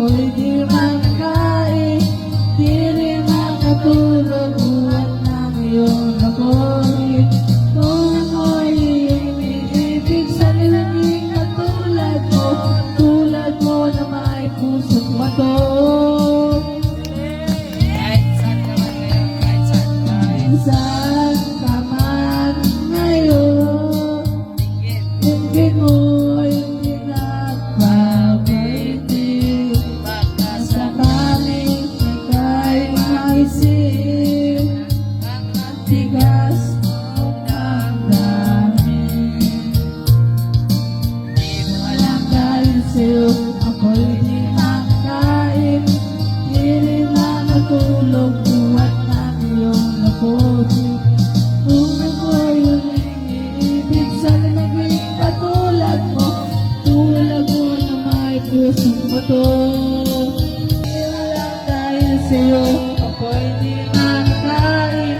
ako'y di makain, di rin makatulog, buwan ng iyong apoy. Kung ako'y iniibig sa nilanging katulad mo na may pusong bato. Saan ka man ngayon, hindi mo'y pinagpapaiti. Baka sakaling ika'y maisip, ang tigas mong damdamin. Di mo alam dahil sa'yo ako'y di makain, di rin makatulog, buhat ng iyong laputi. Kung ako'y iniibig sa naging katulad mo na may pusong bato. Di mo lang dahil sa'yo ako'y di makain,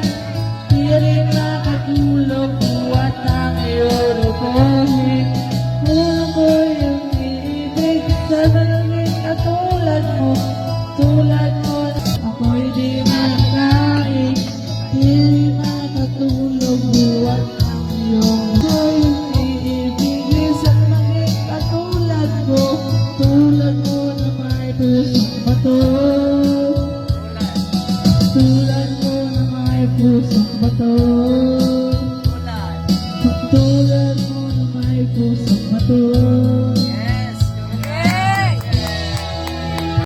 di rin makatulog, buhat ng iyong laputi.